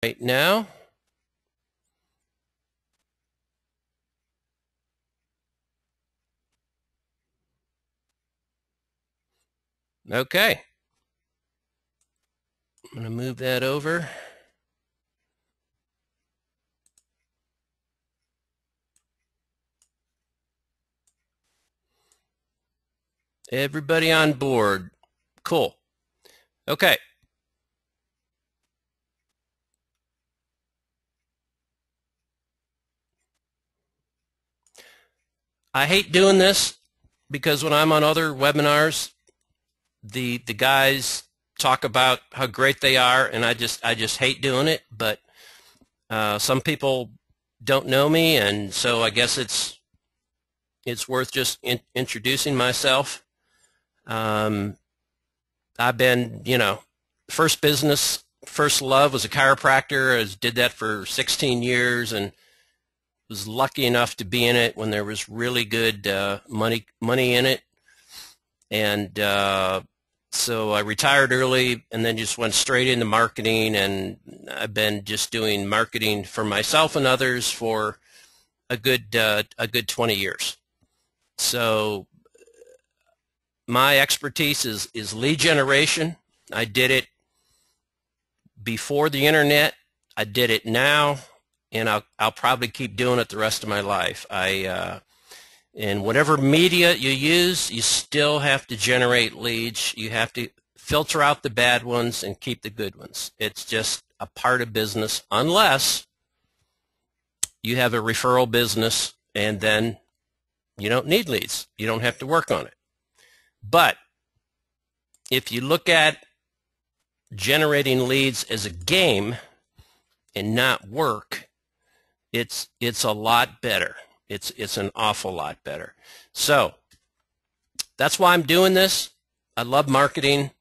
right now. Okay. I'm going to move that over. Everybody on board. Cool. Okay. I hate doing this because when I'm on other webinars, the guys talk about how great they are, and I just hate doing it. But some people don't know me, and so I guess it's worth just introducing myself. I've been, first love was a chiropractor. I did that for 16 years and was lucky enough to be in it when there was really good money in it. And so I retired early and then just went straight into marketing, and I've been just doing marketing for myself and others for a good 20 years. So my expertise is lead generation. I did it before the internet. I did it now, and I'll probably keep doing it the rest of my life. In whatever media you use, you still have to generate leads. You have to filter out the bad ones and keep the good ones. It's just a part of business, unless you have a referral business, and then you don't need leads. You don't have to work on it. But if you look at generating leads as a game and not work, it's a lot better. It's an awful lot better. So that's why I'm doing this. I love marketing.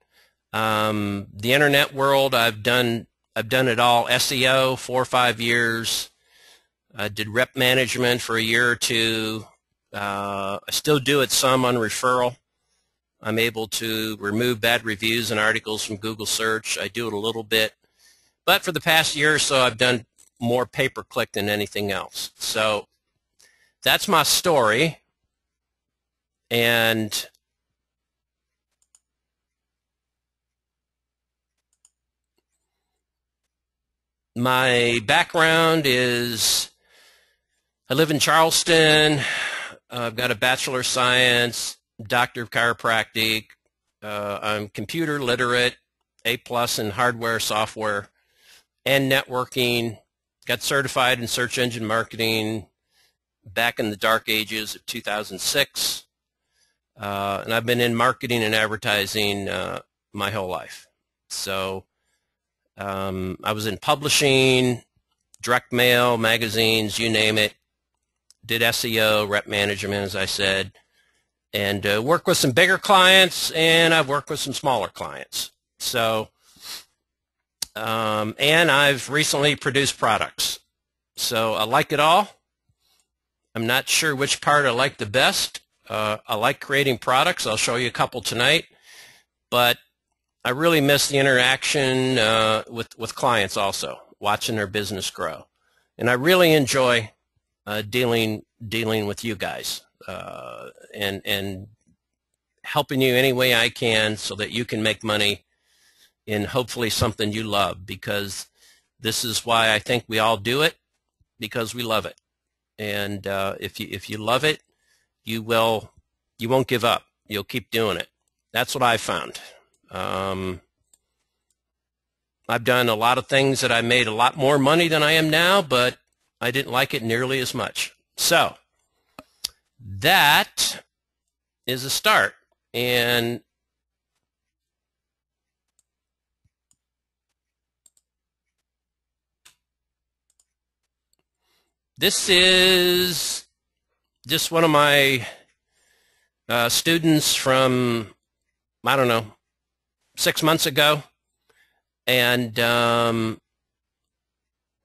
The internet world, I've done it all. SEO, 4 or 5 years. I did rep management for a year or two. I still do it some on referral. I'm able to remove bad reviews and articles from Google search. I do it a little bit. But for the past year or so, I've done more pay-per-click than anything else. So that's my story. And my background is I live in Charleston. I've got a Bachelor of Science, Doctor of Chiropractic. I'm computer literate, A+ in hardware, software, and networking. Got certified in search engine marketing back in the dark ages of 2006. And I've been in marketing and advertising my whole life. So I was in publishing, direct mail, magazines, you name it. Did SEO, rep management, as I said, and worked with some bigger clients, and I've worked with some smaller clients. So, and I've recently produced products. So I like it all. I'm not sure which part I like the best. I like creating products. I'll show you a couple tonight. But I really miss the interaction with clients also, watching their business grow. And I really enjoy dealing with you guys and helping you any way I can so that you can make money in hopefully something you love, because this is why I think we all do it, because we love it. And if you love it, you won't give up. You'll keep doing it. That's what I found. I've done a lot of things that I made a lot more money than I am now, but I didn't like it nearly as much. So that is a start. And this is just one of my students from, I don't know, 6 months ago. And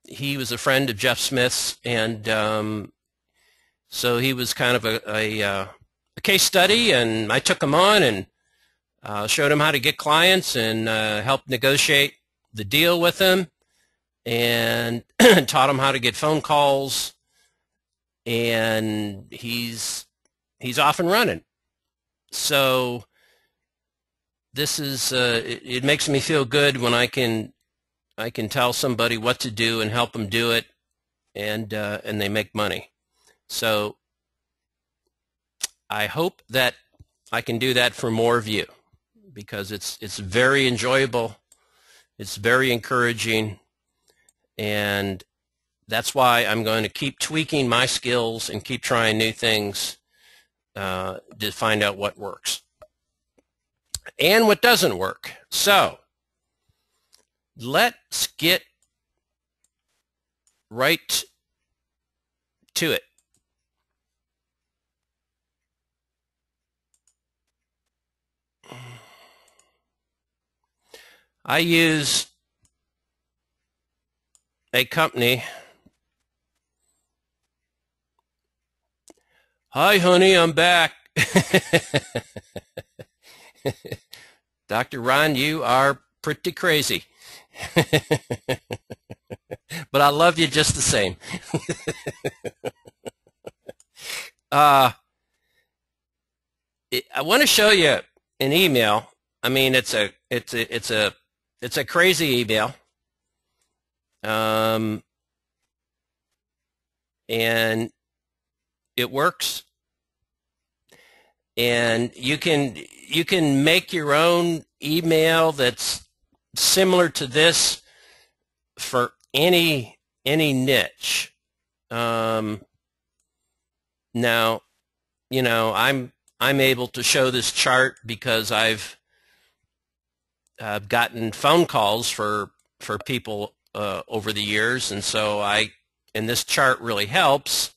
he was a friend of Jeff Smith's, and so he was kind of a case study, and I took him on and showed him how to get clients and helped negotiate the deal with him. and taught him how to get phone calls, and he's off and running. So this is it makes me feel good when I can tell somebody what to do and help them do it, and they make money. So I hope that I can do that for more of you, because it's very enjoyable, it's very encouraging, and that's why I'm going to keep tweaking my skills and keep trying new things to find out what works and what doesn't work. So let's get right to it. I use a company. Hi, honey, I'm back. Dr. Ron, you are pretty crazy. But I love you just the same. I want to show you an email. I mean, it's a crazy email. And it works. And you can make your own email that's similar to this for any niche. Now, you know, I'm able to show this chart because I've gotten phone calls for people over the years, and so and this chart really helps.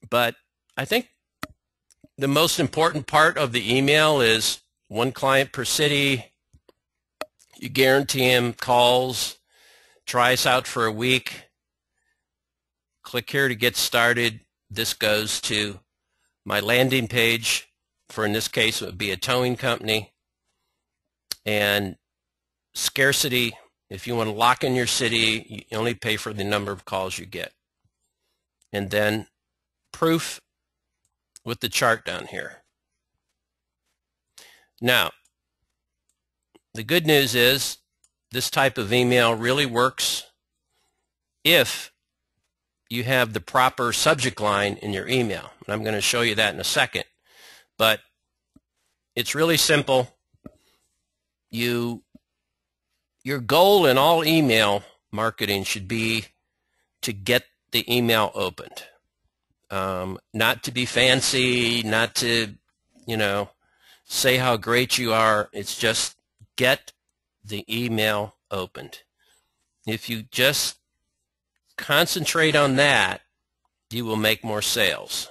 But I think the most important part of the email is one client per city. You guarantee him calls, try us out for a week. Click here to get started. This goes to my landing page. For in this case, it would be a towing company. And scarcity, if you want to lock in your city, you only pay for the number of calls you get. And then proof with the chart down here. Now, the good news is this type of email really works if you have the proper subject line in your email. And I'm going to show you that in a second. But it's really simple. Your goal in all email marketing should be to get the email opened. Not to be fancy, not to, you know, say how great you are. It's just get the email opened. If you just concentrate on that, you will make more sales.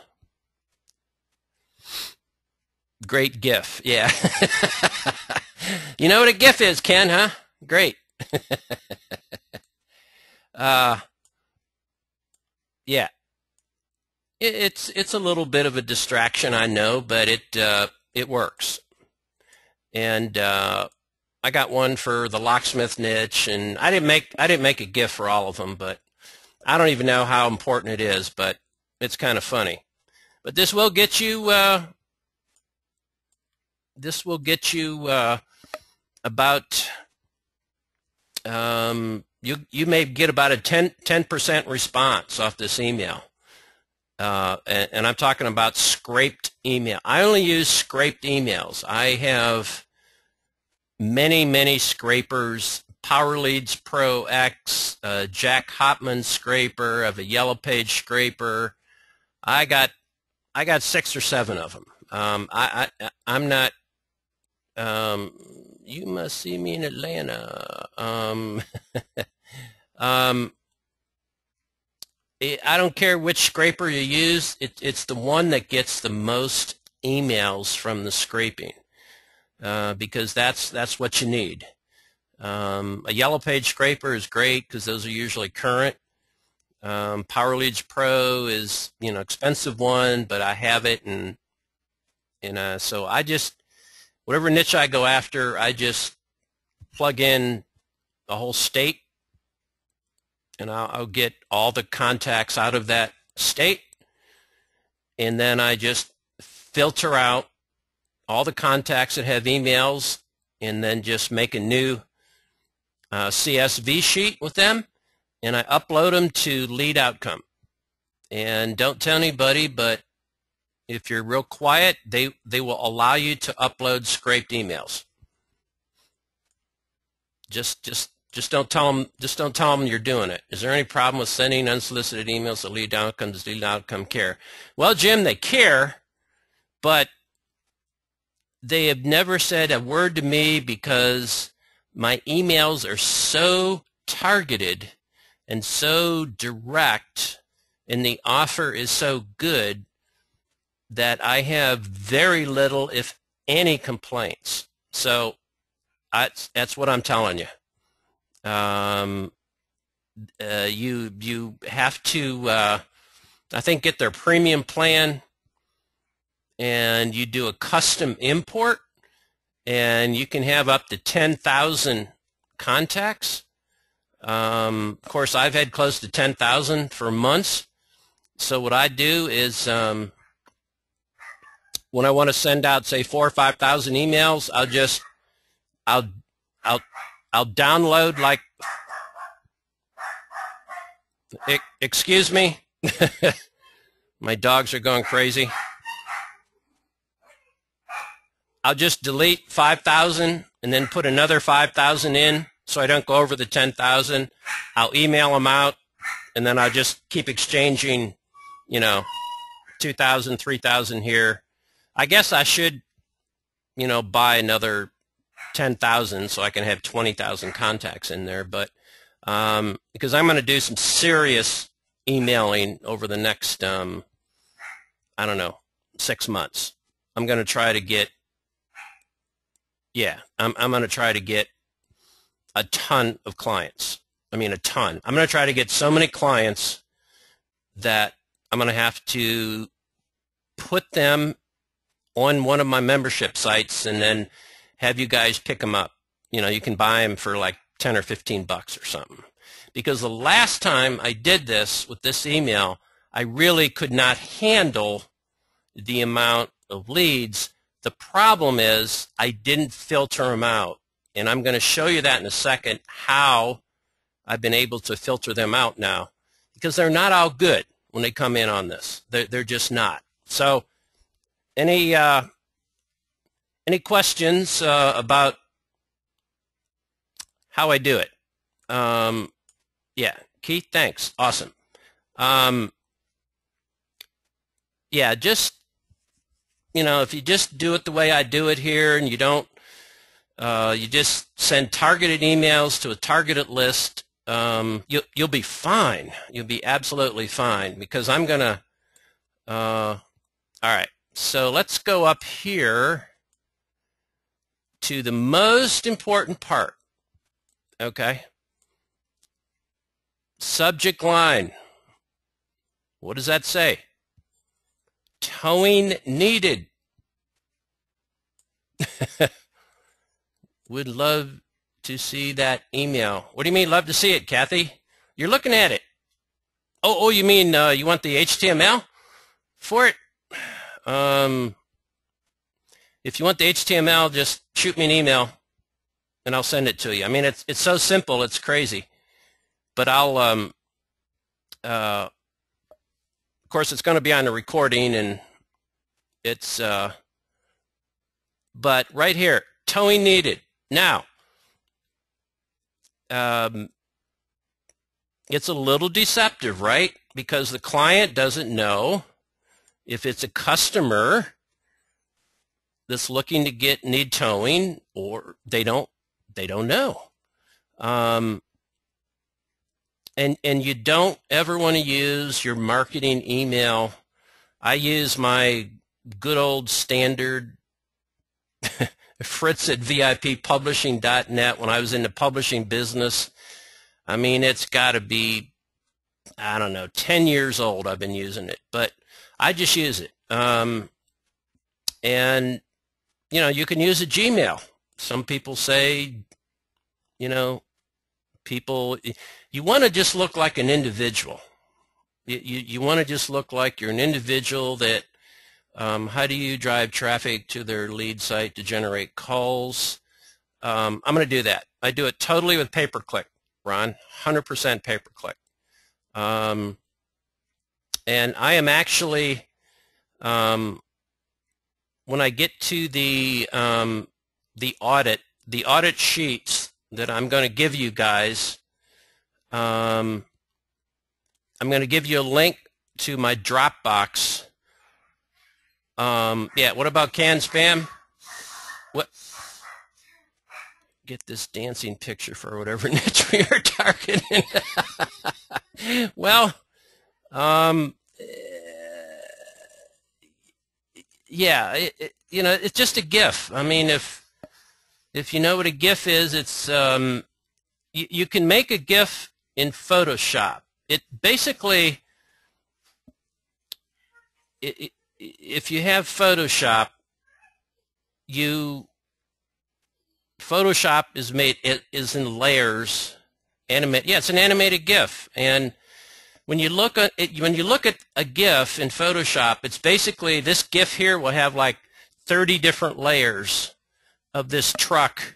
Great GIF, yeah. You know what a GIF is, Ken, huh? Great. Yeah. It's a little bit of a distraction, I know, but it works. And I got one for the locksmith niche, and I didn't make a GIF for all of them, but I don't even know how important it is, but it's kind of funny. But this will get you about you may get about a 10% response off this email. And I'm talking about scraped email. I only use scraped emails. I have many scrapers. Power Leads Pro X, Jack Hopman scraper, I have a Yellow Page scraper. I got 6 or 7 of them. I'm not. You must see me in Atlanta. I don't care which scraper you use. It's the one that gets the most emails from the scraping, because that's what you need. A Yellow Page scraper is great because those are usually current. Power Leads Pro is, you know, expensive one, but I have it, and so I just, whatever niche I go after, I just plug in a whole state, and I'll get all the contacts out of that state, and then I just filter out all the contacts that have emails, and then just make a new CSV sheet with them, and I upload them to Lead Outcome. And don't tell anybody, but if you're real quiet, they will allow you to upload scraped emails. Just don't tell them. Just don't tell them you're doing it. Is there any problem with sending unsolicited emails to Lead Outcome? Does Lead Outcome care? Well, Jim, they care, but they have never said a word to me because my emails are so targeted and so direct, and the offer is so good that I have very little, if any, complaints. So that's what I'm telling you. You have to, I think, get their premium plan, and you do a custom import, and you can have up to 10,000 contacts. Of course, I've had close to 10,000 for months. So what I do is when I want to send out, say, 4,000 or 5,000 emails, I'll download, like, excuse me, my dogs are going crazy. I'll just delete 5,000 and then put another 5,000 in so I don't go over the 10,000. I'll email them out, and then I'll just keep exchanging, 2,000, 3,000 here. I guess I should, buy another 10,000 so I can have 20,000 contacts in there. But because I'm going to do some serious emailing over the next, I don't know, 6 months. I'm going to try to get, I'm going to try to get a ton of clients. I mean, a ton. I'm going to try to get so many clients that I'm going to have to put them on one of my membership sites and then have you guys pick them up. You can buy them for like 10 or 15 bucks or something. Because the last time I did this with this email, I really could not handle the amount of leads. The problem is I didn't filter them out. And I'm going to show you that in a second, how I've been able to filter them out now. Because they're not all good when they come in on this. They're just not. So any questions about how I do it? Yeah, Keith, thanks. Awesome. Yeah, just, if you just do it the way I do it here, and you don't, you just send targeted emails to a targeted list, you'll be fine. You'll be absolutely fine, because I'm going to, all right, so let's go up here to the most important part, okay? Subject line. What does that say? Towing needed. Would love to see that email. What do you mean love to see it, Kathy? You're looking at it. Oh, you mean you want the HTML for it? If you want the HTML, just shoot me an email and I'll send it to you. I mean, it's so simple, it's crazy. But I'll, of course, it's going to be on the recording, and it's, but right here, towing needed. Now, it's a little deceptive, right? Because the client doesn't know if it's a customer that's looking to need towing, or they don't know. And you don't ever want to use your marketing email. I use my good old standard Fritz at VIPpublishing.net when I was in the publishing business. I mean, it's got to be, I don't know, 10 years old I've been using it. But I just use it. And, you can use a Gmail. Some people say, People, you want to just look like an individual. You want to just look like you're an individual that, how do you drive traffic to their lead site to generate calls? I'm going to do that. I do it totally with pay-per-click, Ron, 100% pay-per-click. And I am actually, when I get to the audit sheets that I'm going to give you guys, I'm going to give you a link to my Dropbox. Yeah, what about canned spam? What? Get this dancing picture for whatever niche we are targeting. Well, yeah, you know, it's just a GIF. I mean, if you know what a GIF is, it's you can make a GIF in Photoshop. It basically, if you have Photoshop, Photoshop is in layers. Yeah, it's an animated GIF, and when you look at a GIF in Photoshop, it's basically this GIF here will have like 30 different layers of this truck,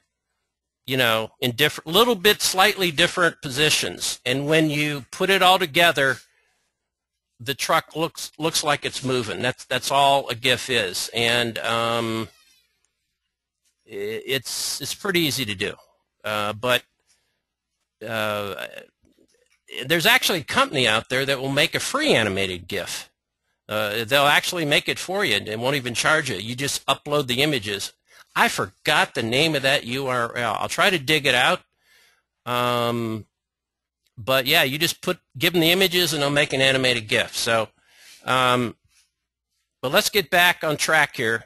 you know, in little bit slightly different positions, and when you put it all together, the truck looks like it's moving. That's all a GIF is, and it's pretty easy to do, but there's actually a company out there that will make a free animated GIF. They'll actually make it for you and won't even charge you. You just upload the images. I forgot the name of that URL. I'll try to dig it out. But yeah, you just give them the images and they'll make an animated GIF. So, but let's get back on track here.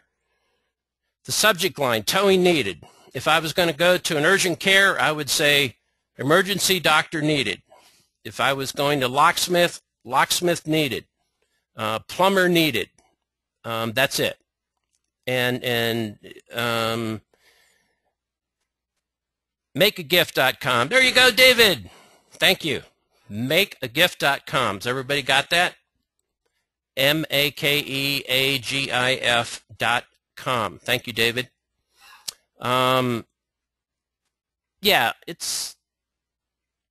The subject line, towing needed. If I was going to go to an urgent care, I would say emergency doctor needed. If I was going to locksmith, locksmith needed. Plumber needed. That's it. And makeagif.com. There you go, David. Thank you. Makeagif.com. Has everybody got that? makeagif.com. Thank you, David. Yeah,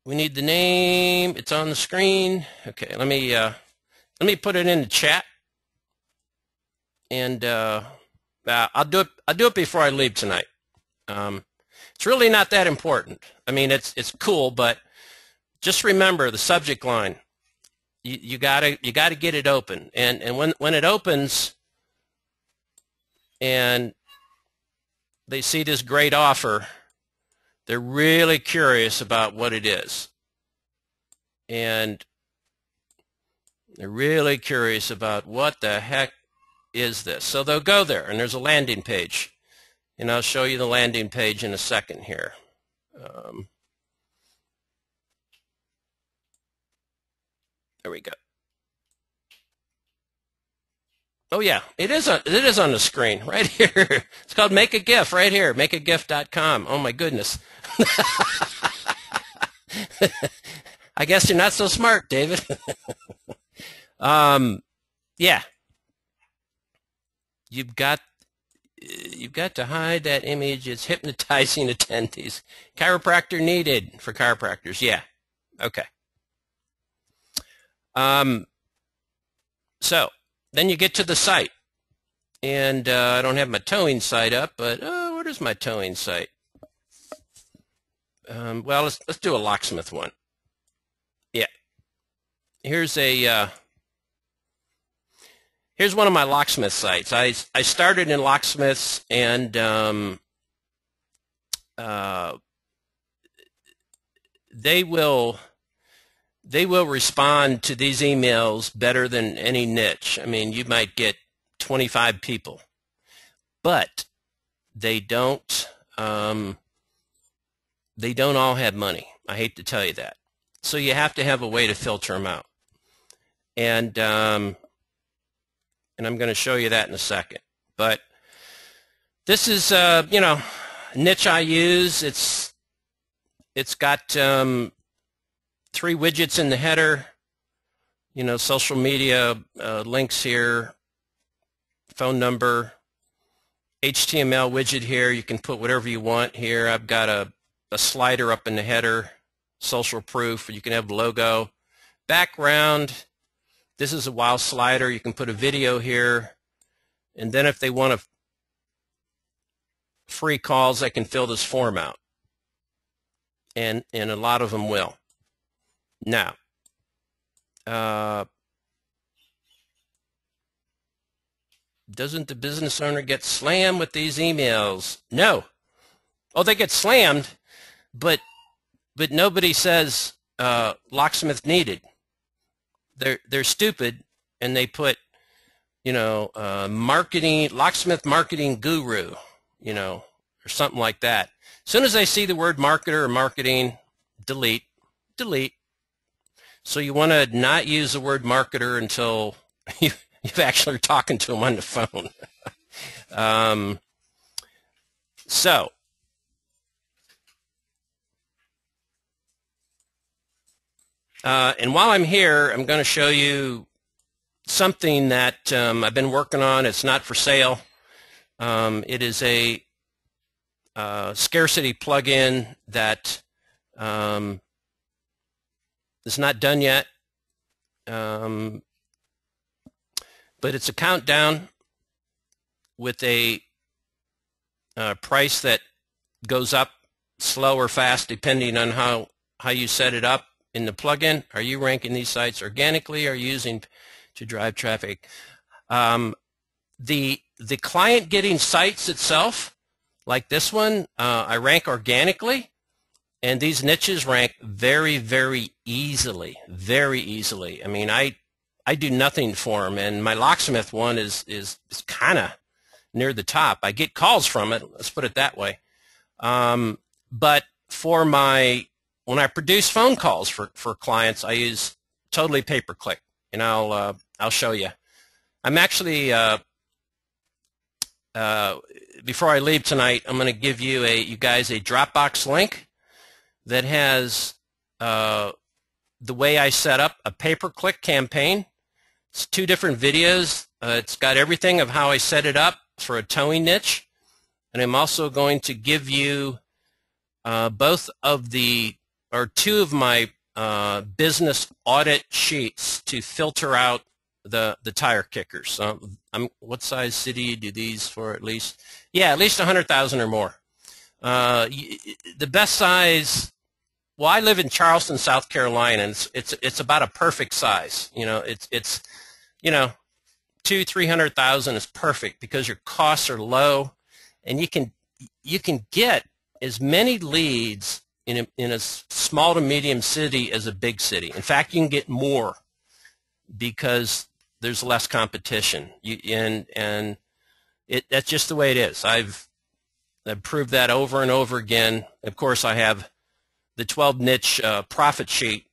we need the name. It's on the screen. Okay, let me put it in the chat, and I'll do it before I leave tonight. It's really not that important. I mean, it's cool, but just remember the subject line. You gotta get it open, and when it opens, and they see this great offer, they're really curious about what it is. And they're really curious about what the heck is this. So they'll go there, and there's a landing page. And I'll show you the landing page in a second here. There we go. Oh yeah, it is on the screen right here. It's called Make a GIF right here, makeagif.com. Oh my goodness. I guess you're not so smart, David. Yeah. You've got to hide that image. It's hypnotizing attendees. Chiropractor needed for chiropractors. Yeah. Okay. So then you get to the site, and I don't have my towing site up, but what is my towing site? Well, let's do a locksmith one. Yeah. Here's one of my locksmith sites. I started in locksmiths, and they will respond to these emails better than any niche. I mean, you might get 25 people, but they don't all have money. I hate to tell you that. So you have to have a way to filter them out. And I'm going to show you that in a second. But this is, you know, niche I use. It's It's got 3 widgets in the header, you know, social media links here, phone number, HTML widget here. You can put whatever you want here. I've got a slider up in the header, social proof. You can have logo, background. This is a wow slider. You can put a video here. And then if they want free calls, they can fill this form out. And a lot of them will. Now, doesn't the business owner get slammed with these emails? No. Oh, they get slammed, but nobody says locksmith needed. They're stupid, and they put, you know, marketing, locksmith marketing guru, you know, or something like that. As soon as they see the word marketer or marketing, delete, delete. So you want to not use the word marketer until you've actually talking to them on the phone. And while I'm here, I'm going to show you something that I've been working on. It's not for sale. It is a scarcity plugin that is not done yet, but it's a countdown with a price that goes up slow or fast depending on how you set it up in the plugin. Are you ranking these sites organically or using to drive traffic? The client getting sites itself, like this one, I rank organically, and these niches rank very, very easily, very easily. I mean, I do nothing for them, and my locksmith one is kind of near the top. I get calls from it, let's put it that way. But for when I produce phone calls for clients, I use totally pay-per-click, and I'll show you. I'm actually before I leave tonight, I'm going to give you guys a Dropbox link that has the way I set up a pay-per-click campaign. It's 2 different videos. It's got everything of how I set it up for a towing niche, and I'm also going to give you both of 2 of my business audit sheets to filter out the tire kickers. What size city do these for at least? Yeah, at least 100,000 or more. The best size. Well, I live in Charleston, South Carolina, and it's about a perfect size. You know, it's you know, 200,000-300,000 is perfect because your costs are low, and you can get as many leads in a small to medium city as a big city. In fact, you can get more because there's less competition. That's just the way it is. I've proved that over and over again. Of course, I have the 12 niche profit sheet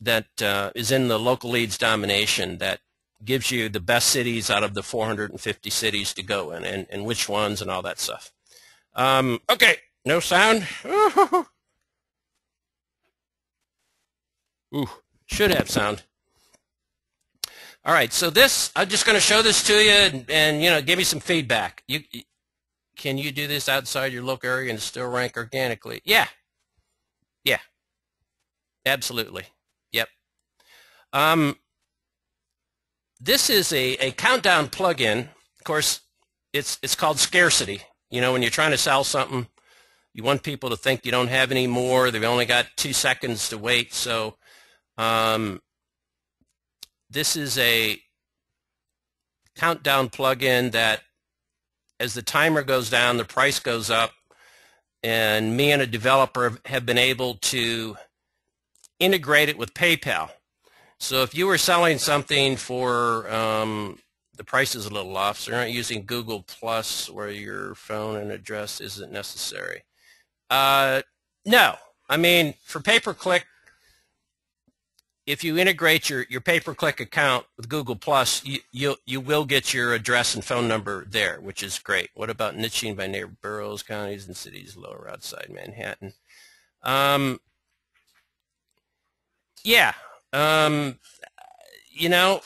that is in the local leads domination that gives you the best cities out of the 450 cities to go in, and which ones and all that stuff. Okay, no sound. Ooh, should have sound. All right, so I'm just going to show this to you and you know, give me some feedback. Can you do this outside your local area and still rank organically? Yeah. Yeah. Absolutely. Yep. This is a countdown plugin. Of course, it's called scarcity. You know, when you're trying to sell something, you want people to think you don't have any more. They've only got 2 seconds to wait. So this is a countdown plugin that as the timer goes down, the price goes up, and me and a developer have been able to integrate it with PayPal. So if you were selling something for the price is a little off, so you're not using Google Plus where your phone and address isn't necessary. No, I mean, for pay-per-click, if you integrate your pay-per-click account with Google Plus, you will get your address and phone number there, which is great. What about niching by neighbor boroughs, counties, and cities lower outside Manhattan? Yeah, you know,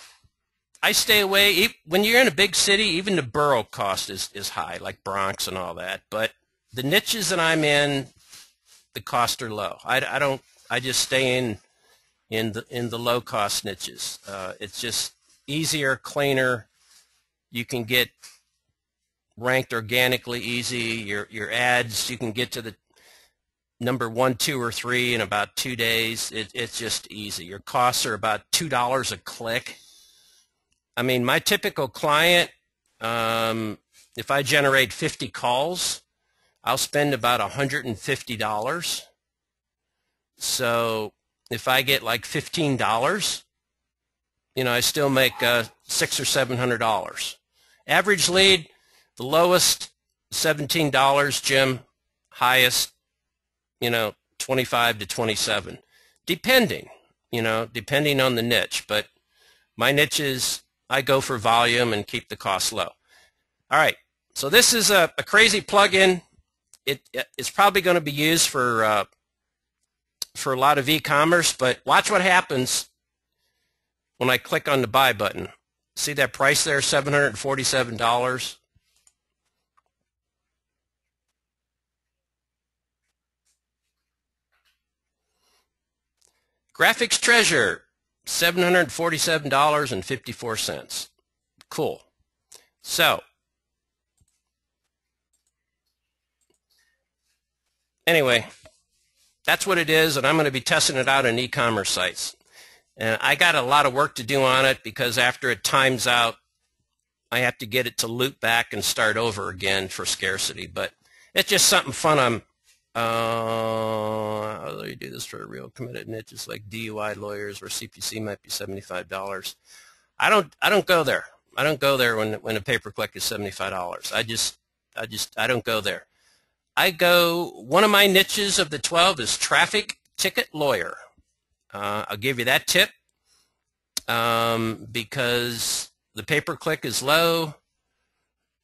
I stay away. When you're in a big city, even the borough cost is high, like Bronx and all that. But the niches that I'm in, the costs are low. I don't. I just stay in the low cost niches. It's just easier, cleaner. You can get ranked organically easy. Your ads, you can get to the number 1, 2, or 3 in about 2 days. It's just easy. Your costs are about $2 a click. I mean, my typical client, if I generate 50 calls, I'll spend about $150. So if I get like $15, I still make $600 or $700. Average lead, the lowest $17, Jim. Highest, 25 to 27, depending on the niche. But my niches, I go for volume and keep the cost low. All right, so this is a crazy plugin. It's probably going to be used for a lot of e-commerce, but watch what happens when I click on the buy button. See that price there, $747? Graphics Treasure, $747.54. Cool. So, anyway, that's what it is, and I'm going to be testing it out on e-commerce sites. And I got a lot of work to do on it because after it times out, I have to get it to loop back and start over again for scarcity. But it's just something fun. How do you do this for a real committed niches like DUI lawyers where CPC might be $75? I don't go there. I don't go there when a pay-per-click is $75. I don't go there. One of my niches of the 12 is traffic ticket lawyer. I'll give you that tip because the pay-per-click is low.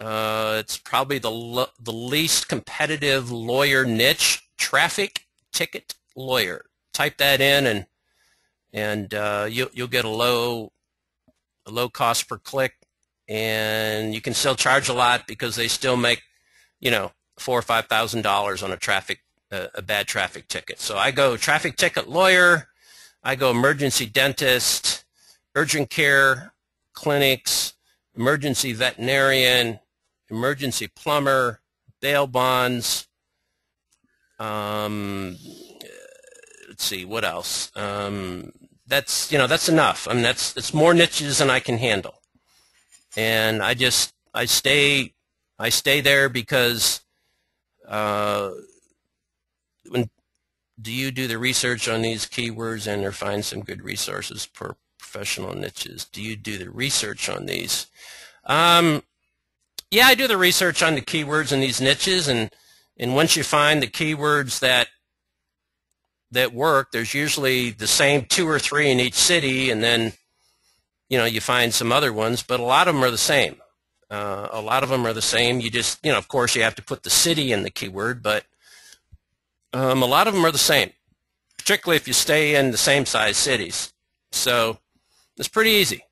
It's probably the least competitive lawyer niche, traffic ticket lawyer. Type that in, and you'll get a low cost per click, and you can still charge a lot because they still make $4,000 or $5,000 on a bad traffic ticket. So I go traffic ticket lawyer, I go emergency dentist, urgent care clinics, emergency veterinarian, emergency plumber, bail bonds. Let's see what else. That's enough. I mean, it's more niches than I can handle, and I stay there because do you do the research on these keywords or find some good resources for professional niches? Do you do the research on these? Yeah, I do the research on the keywords in these niches, and once you find the keywords that work, there's usually the same 2 or 3 in each city, and then you find some other ones, but a lot of them are the same. A lot of them are the same. You just, of course, you have to put the city in the keyword, but a lot of them are the same, particularly if you stay in the same size cities. So it's pretty easy.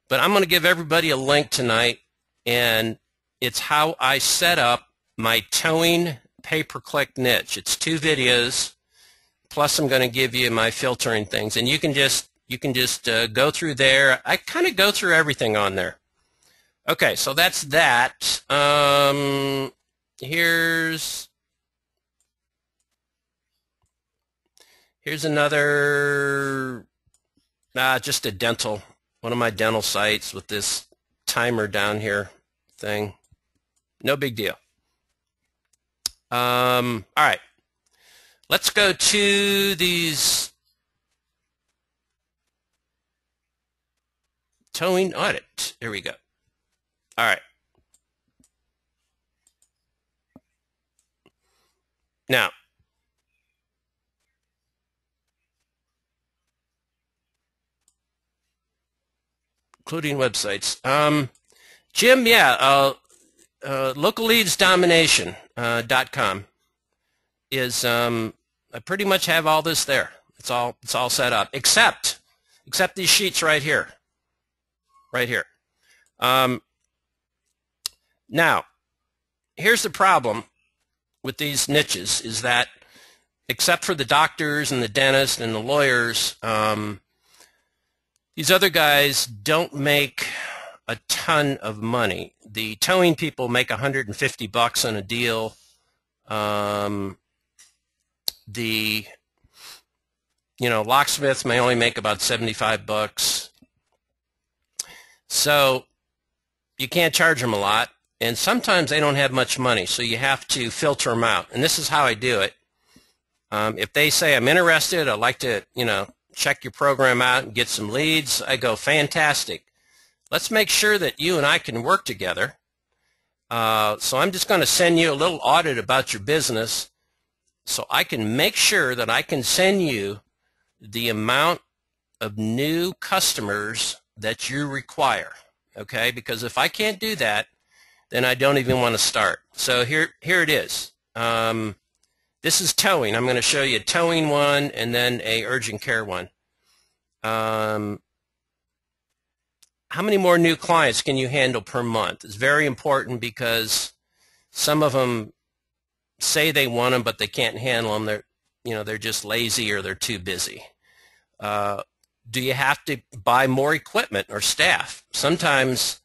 But I'm going to give everybody a link tonight, and it's how I set up my towing pay-per-click niche. It's 2 videos, plus I'm going to give you my filtering things, and you can just go through there. I kind of go through everything on there. Okay, so that's that. Here's another, just a dental, one of my dental sites with this timer down here thing. No big deal. All right, let's go to these towing audit. Here we go. All right. Now, including websites. Jim, yeah, localleadsdomination.com is a I pretty much have all this there. It's all set up, except these sheets right here. Now, here's the problem with these niches is that except for the doctors and the dentists and the lawyers, these other guys don't make a ton of money. The towing people make $150 on a deal. The locksmiths may only make about $75. So you can't charge them a lot, and sometimes they don't have much money, so you have to filter them out. And this is how I do it. If they say, I'm interested, I'd like to, check your program out and get some leads, I go, fantastic. Let's make sure that you and I can work together. So I'm just going to send you a little audit about your business so I can make sure that I can send you the amount of new customers that you require, okay? Because if I can't do that, then I don't even want to start. So here it is. This is towing. I'm going to show you a towing one and then a urgent care one. How many more new clients can you handle per month? It's very important because some of them say they want them, but they can't handle them. They're just lazy or they're too busy. Do you have to buy more equipment or staff? Sometimes,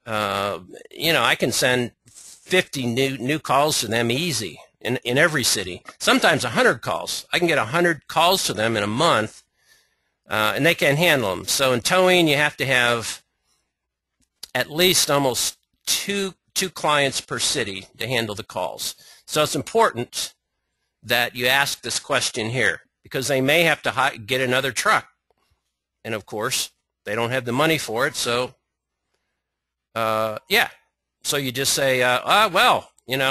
I can send 50 new calls to them easy in every city. Sometimes 100 calls. I can get 100 calls to them in a month, and they can't handle them. So in towing, you have to have at least almost two clients per city to handle the calls. So it's important that you ask this question here because they may have to get another truck. And of course, they don't have the money for it. So, yeah. So you just say, well, and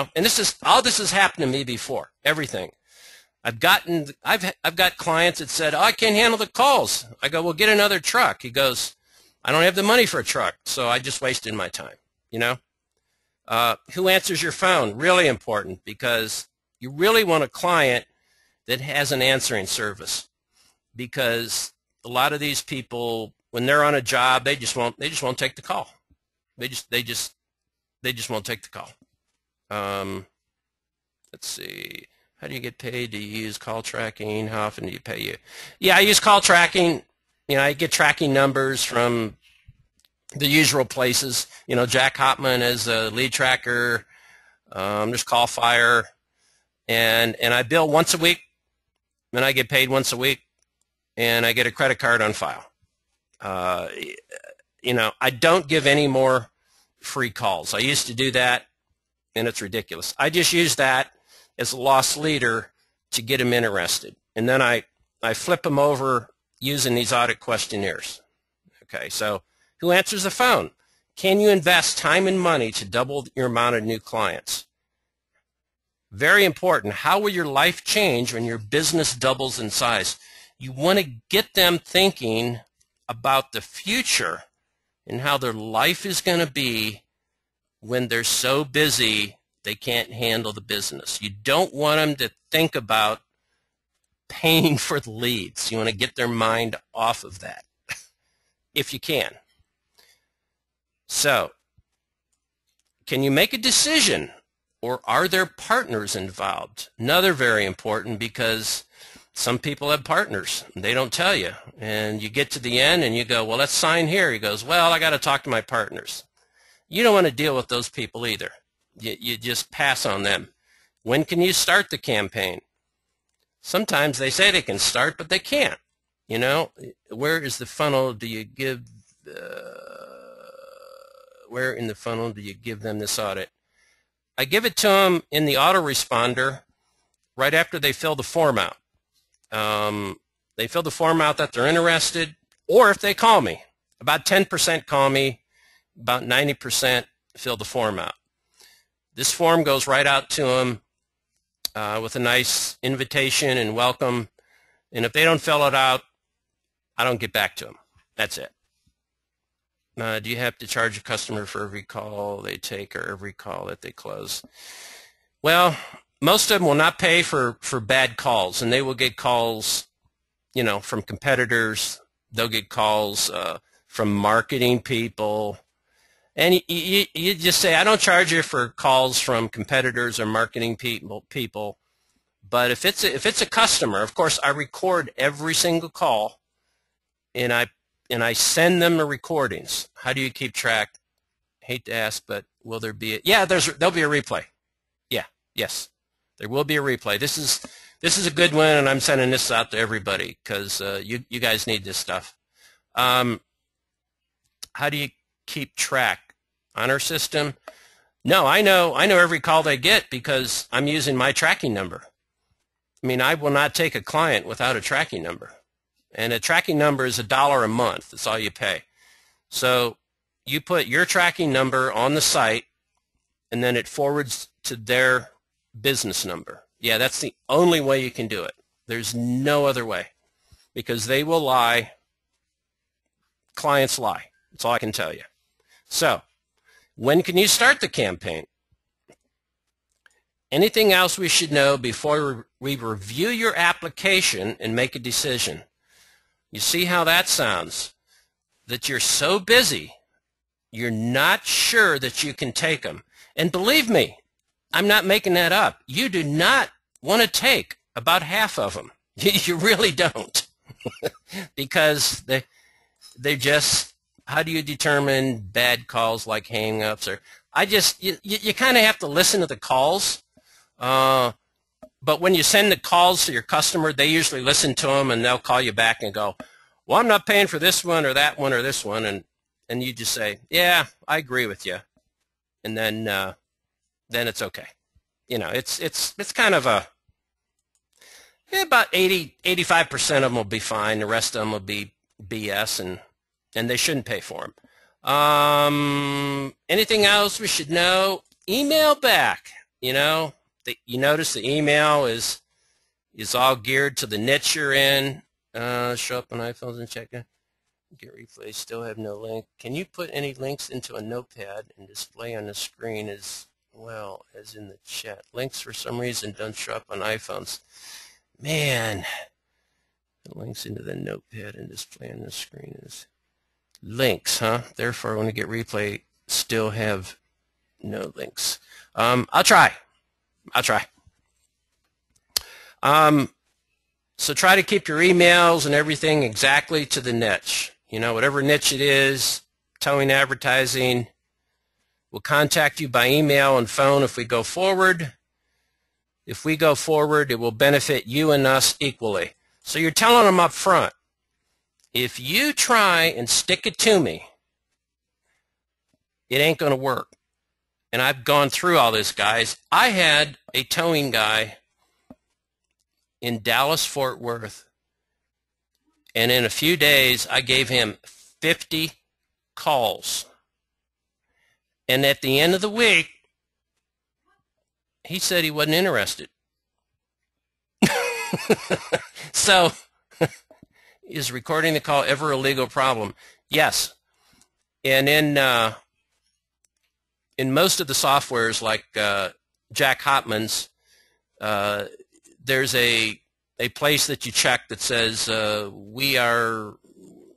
all this has happened to me before, everything. I've got clients that said, I can't handle the calls. I go, well, get another truck. He goes, I don't have the money for a truck. So I just wasted my time, Who answers your phone? Really important because you really want a client that has an answering service because a lot of these people, when they're on a job, they just won't take the call. They just won't take the call. Let's see. How do you get paid? Do you use call tracking? How often do you pay you? Yeah, I use call tracking. I get tracking numbers from the usual places. Jack Hopman is a lead tracker. There's Call Fire, and I bill once a week, and I get paid once a week, and I get a credit card on file. I don't give any more free calls. I used to do that, and it's ridiculous. I just use that as a lost leader to get them interested, and then I flip them over using these audit questionnaires. Okay, so who answers the phone? Can you invest time and money to double your amount of new clients? Very important. How will your life change when your business doubles in size? You want to get them thinking about the future and how their life is going to be when they're so busy they can't handle the business. You don't want them to think about paying for the leads. You want to get their mind off of that if you can. So, can you make a decision, or are there partners involved? Another very important, because some people have partners. They don't tell you. And you get to the end and you go, well, let's sign here. He goes, well, I got to talk to my partners. You don't want to deal with those people either. You just pass on them. When can you start the campaign? Sometimes they say they can start, but they can't. Where is the funnel do you give, where in the funnel do you give them this audit? I give it to them in the autoresponder right after they fill the form out. They fill the form out that they're interested, or if they call me. About 10% call me, about 90% fill the form out. This form goes right out to them with a nice invitation and welcome, and if they don't fill it out, I don't get back to them. That's it. Do you have to charge a customer for every call they take or every call that they close? Well, most of them will not pay for bad calls, and they will get calls, you know, from competitors. They'll get calls from marketing people. And you just say, I don't charge you for calls from competitors or marketing people. But if it's a customer, of course, I record every single call, and I send them the recordings. How do you keep track? Hate to ask, but will there be yeah, there'll be a replay. Yeah, yes. There will be a replay. This is a good one, and I'm sending this out to everybody because you guys need this stuff. How do you keep track on our system? No, I know every call they get because I'm using my tracking number. I mean, I will not take a client without a tracking number, and a tracking number is $1 a month. That's all you pay. So you put your tracking number on the site, and then it forwards to their business number. Yeah, that's the only way you can do it. There's no other way, because they will lie. Clients lie. That's all I can tell you. So when can you start the campaign? Anything else we should know before we review your application and make a decision? You see how that sounds? That you're so busy, you're not sure that you can take them. And believe me, I'm not making that up. You do not want to take about half of them. You really don't. Because they're just, how do you determine bad calls like hang-ups? Or you kind of have to listen to the calls. But when you send the calls to your customer, they usually listen to them, and they'll call you back and go, well, I'm not paying for this one or that one or this one. And you just say, yeah, I agree with you. And then it's okay. You know, it's kind of a, about 85% of them will be fine. The rest of them will be BS, and they shouldn't pay for them. Anything else we should know? Email back. You know, you notice the email is all geared to the niche you're in. Show up on iPhones and check it. Get replay, still have no link. Can you put any links into a notepad and display on the screen as well as in the chat? Links for some reason don't show up on iPhones. Man, links into the notepad and display on the screen is links, huh? Therefore, when I get replay, still have no links. I'll try. So try to keep your emails and everything exactly to the niche. You know, whatever niche it is, towing advertising. We'll contact you by email and phone if we go forward. If we go forward, it will benefit you and us equally. So you're telling them up front, if you try and stick it to me, it ain't going to work. And I've gone through all this, guys. I had a towing guy in Dallas, Fort Worth, and in a few days, I gave him 50 calls. And at the end of the week, he said he wasn't interested. So, is recording the call ever a legal problem? Yes. And in most of the softwares, like Jack Hotman's, there's a place that you check that says we are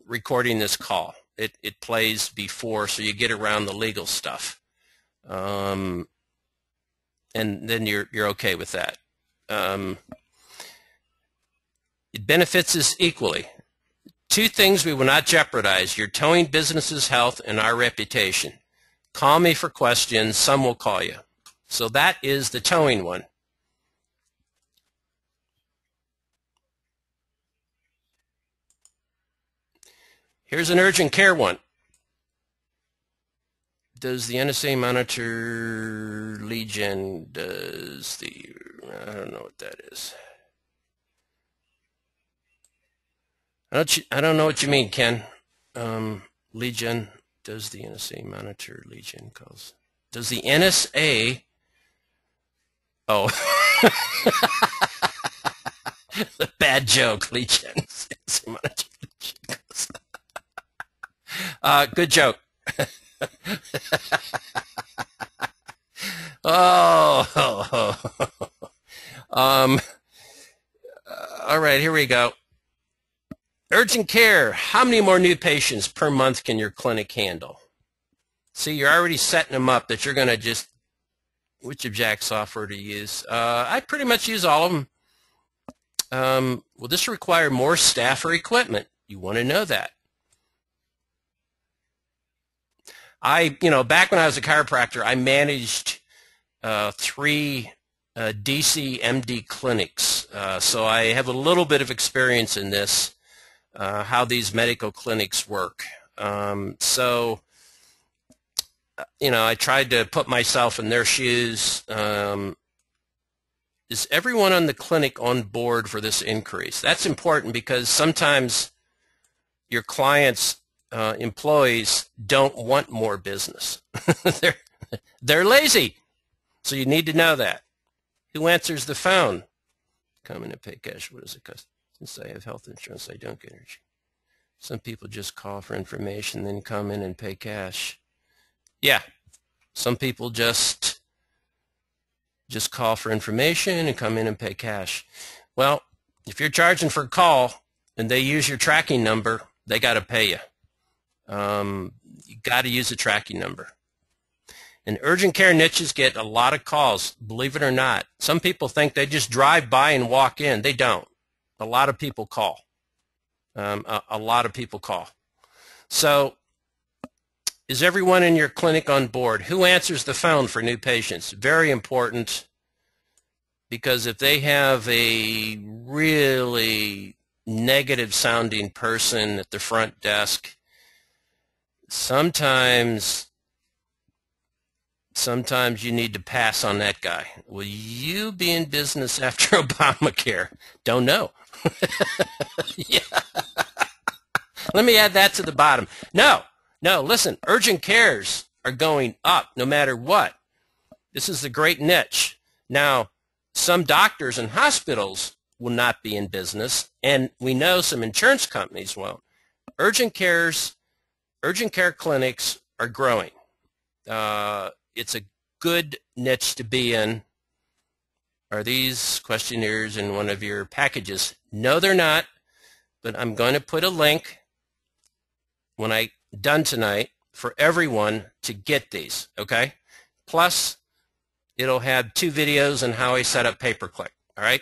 recording this call. It plays before, so you get around the legal stuff, and then you're okay with that. It benefits us equally. Two things we will not jeopardize: your towing business's health and our reputation. Call me for questions. Some will call you. So that is the towing one. Here's an urgent care one. Does the NSA monitor lead gen? I don't know what that is. I don't know what you mean, Ken. Lead gen, does the NSA monitor lead gen calls? Does the NSA, oh, the bad joke, lead gen. Monitor lead gen calls. Good joke. Oh, All right, here we go. Urgent care. How many more new patients per month can your clinic handle? See, you're already setting them up that you're going to just, which exact software to use? I pretty much use all of them. Will this require more staff or equipment? You want to know that. Back when I was a chiropractor, I managed 3 DC MD clinics. So I have a little bit of experience in this, how these medical clinics work. I tried to put myself in their shoes. Is everyone on the clinic on board for this increase? That's important because sometimes your clients' employees don't want more business. They're lazy. So you need to know that. Who answers the phone? Come in and pay cash. What does it cost? Since I have health insurance, I don't get energy. Some people just call for information, then come in and pay cash. Yeah, some people just call for information and come in and pay cash. Well, if you're charging for a call and they use your tracking number, they got to pay you. You got to use a tracking number. And urgent care niches get a lot of calls, believe it or not. Some people think they just drive by and walk in. They don't. A lot of people call. A lot of people call. So is everyone in your clinic on board? Who answers the phone for new patients? Very important, because if they have a really negative sounding person at the front desk, sometimes you need to pass on that guy. Will you be in business after Obamacare? Don't know. Yeah. Let me add that to the bottom. No, listen, urgent cares are going up no matter what. This is the great niche. Now, some doctors and hospitals will not be in business, and we know some insurance companies won't. Urgent care clinics are growing. It's a good niche to be in. Are these questionnaires in one of your packages? No, they're not, but I'm going to put a link when I'm done tonight for everyone to get these, okay? Plus, it'll have 2 videos on how I set up pay-per-click, all right?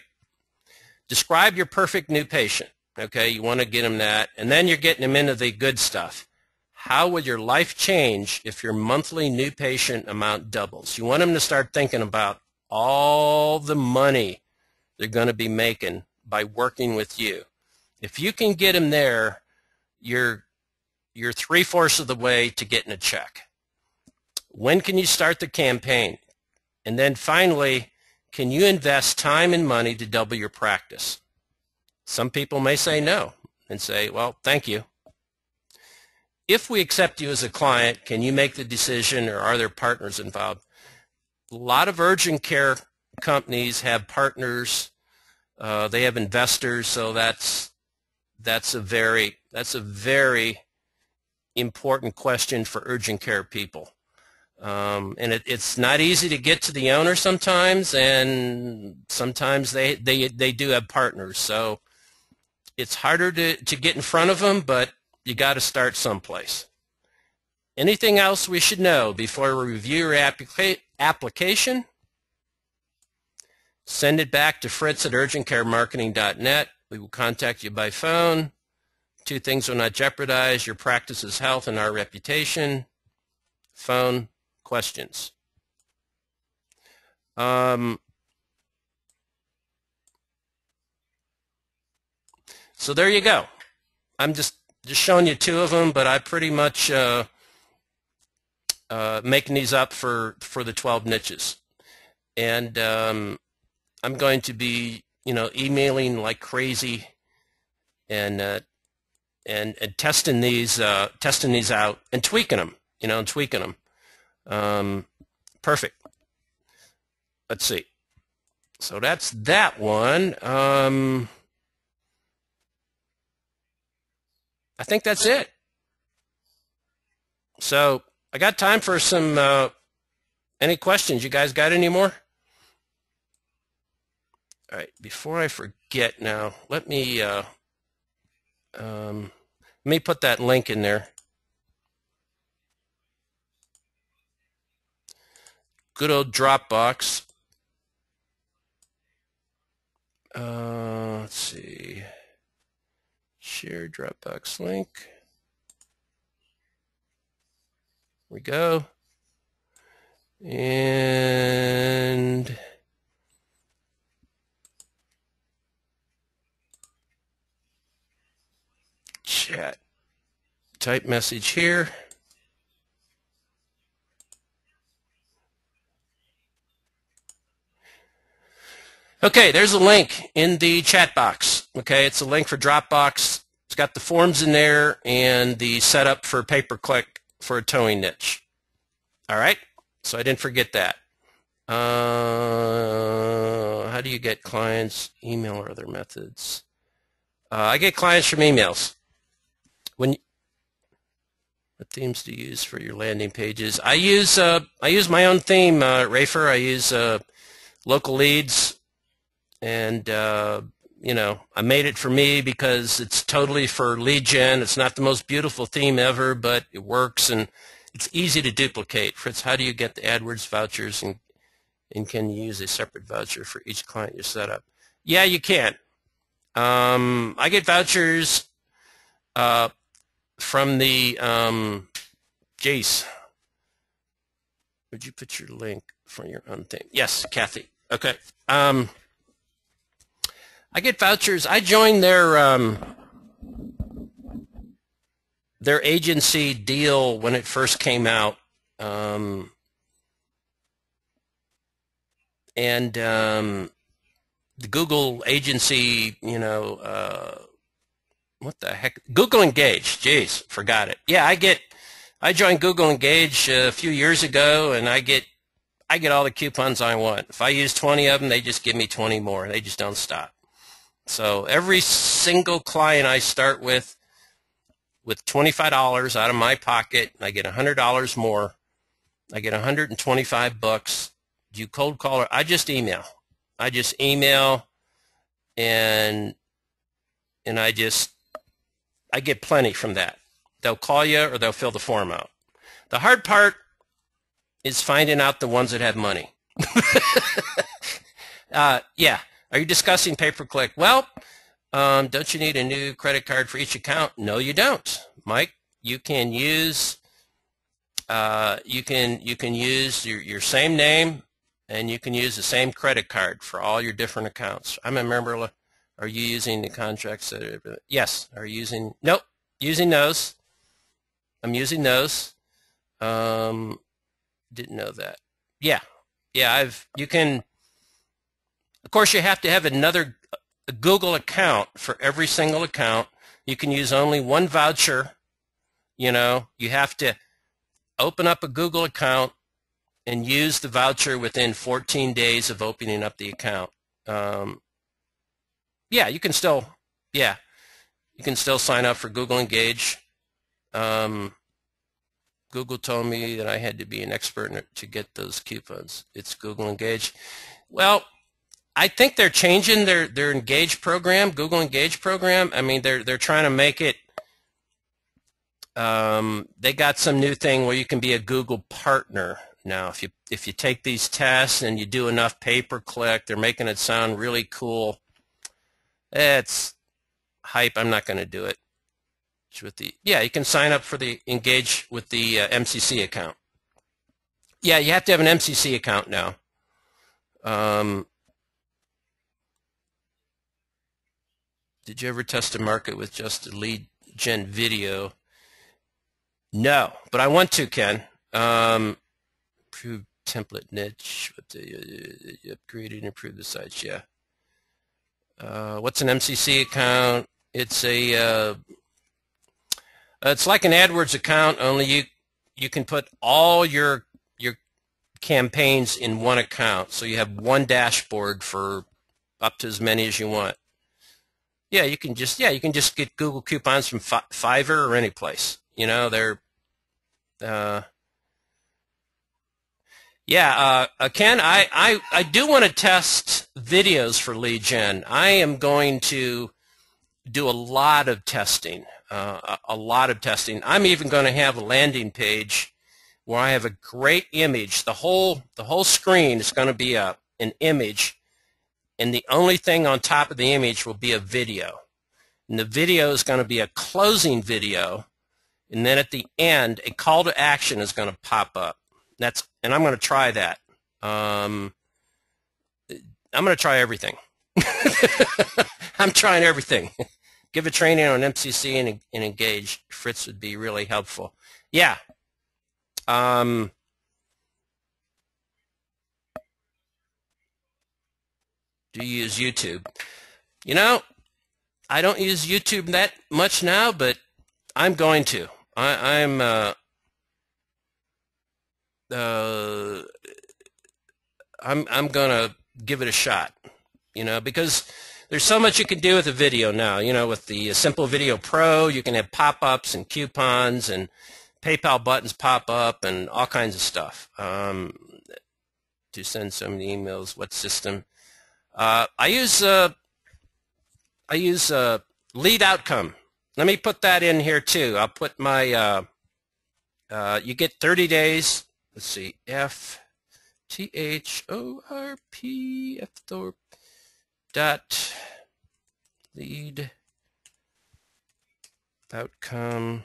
Describe your perfect new patient, okay? You want to get them that, and then you're getting them into the good stuff. How would your life change if your monthly new patient amount doubles? You want them to start thinking about all the money they're going to be making by working with you. If you can get them there, you're 3/4 of the way to getting a check. When can you start the campaign? And then finally, can you invest time and money to double your practice? Some people may say no and say, well, thank you. If we accept you as a client, can you make the decision, or are there partners involved? A lot of urgent care companies have partners. They have investors, so that's a very important question for urgent care people. And it's not easy to get to the owner sometimes, and sometimes they do have partners. So it's harder to get in front of them, but you got to start someplace. Anything else we should know before we review your application? Send it back to fritz@urgentcaremarketing.net. We will contact you by phone. 2 things will not jeopardize your practice's health and our reputation. Phone, questions. So there you go. I'm just showing you 2 of them, but I pretty much making these up for the 12 niches. And I'm going to be, emailing like crazy and testing these out and tweaking them, perfect. Let's see. So that's that one. I think that's it. So I got time for some, any questions? You guys got any more? All right, before I forget now, let me put that link in there. Good old Dropbox. Let's see. Share Dropbox link. Here we go. And chat. Type message here. Okay, there's a link in the chat box. Okay, it's a link for Dropbox. It's got the forms in there and the setup for pay-per-click for a towing niche. All right, so I didn't forget that. How do you get clients? Email or other methods? I get clients from emails. What themes do you use for your landing pages? I use my own theme, Rafer. I use local leads. And, you know, I made it for me because it's totally for lead gen. It's not the most beautiful theme ever, but it works and it's easy to duplicate. Fritz, how do you get the AdWords vouchers and can you use a separate voucher for each client you set up? Yeah, you can. I get vouchers from the, Jace, would you put your link for your own thing? Yes, Kathy. Okay. I get vouchers. I joined their agency deal when it first came out, and the Google agency, you know, what the heck? Google Engage. Jeez, forgot it. Yeah, I joined Google Engage a few years ago, and I get all the coupons I want. If I use 20 of them, they just give me 20 more. They just don't stop. So every single client I start with $25 out of my pocket, I get $100 more. I get $125. Do you cold call or I just email? I just email, and I get plenty from that. They'll call you or they'll fill the form out. The hard part is finding out the ones that have money. Yeah. Are you discussing pay-per-click? Well, don't you need a new credit card for each account? No, you don't, Mike. You can use you can use your same name, and you can use the same credit card for all your different accounts. I'm a member. Are you using the contracts that are, yes? Are you using? Nope. Using those. I'm using those. Didn't know that. Yeah. You can. Of course, you have to have a Google account for every single account. You can use only one voucher. You know, you have to open up a Google account and use the voucher within 14 days of opening up the account. Yeah, you can still sign up for Google Engage. Google told me that I had to be an expert to get those coupons. It's Google Engage. Well, I think they're changing their Engage program, Google Engage program. I mean, they're trying to make it. They got some new thing where you can be a Google partner now. If you take these tests and you do enough pay-per-click, they're making it sound really cool. It's hype. I'm not going to do it. You can sign up for the Engage with the MCC account. Yeah, you have to have an MCC account now. Did you ever test a market with just a lead gen video? No, but I want to, Ken. Improve template niche. Upgrade and improve the sites. Yeah. What's an MCC account? It's it's like an AdWords account, only you can put all your campaigns in one account, so you have one dashboard for up to as many as you want. Yeah, you can just get Google coupons from Fiverr or any place. You know, they're Yeah, Ken, I do want to test videos for lead gen. I am going to do a lot of testing, a lot of testing. I'm even going to have a landing page where I have a great image. The whole screen is going to be an image, and the only thing on top of the image will be a video. And the video is going to be a closing video, and then at the end, a call to action is going to pop up. And I'm going to try that. I'm going to try everything. I'm trying everything. Give a training on MCC and Engage. Fritz would be really helpful. Yeah. Do you use YouTube? You know, I don't use YouTube that much now, but I'm going to. I'm gonna give it a shot, you know, because there's so much you can do with a video now. You know, with the Simple Video Pro, you can have pop-ups and coupons and PayPal buttons pop up and all kinds of stuff. To send so many emails, what system? I use Lead Outcome. Let me put that in here too. I'll put my you get 30 days. Let's see, Fthorpe dot lead outcome.com.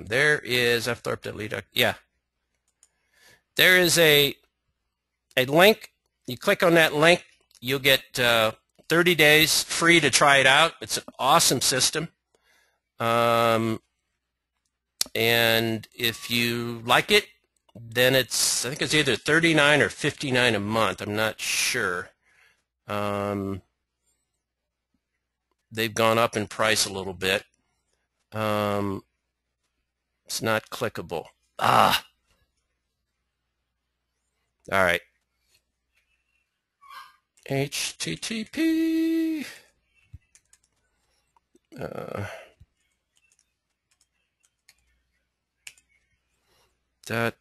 There is Fthorpe.lead. Yeah, there is a link. You click on that link, you'll get 30 days free to try it out. It's an awesome system. And if you like it, then I think it's either $39 or $59 a month. I'm not sure. They've gone up in price a little bit. It's not clickable. All right. HTTP. That.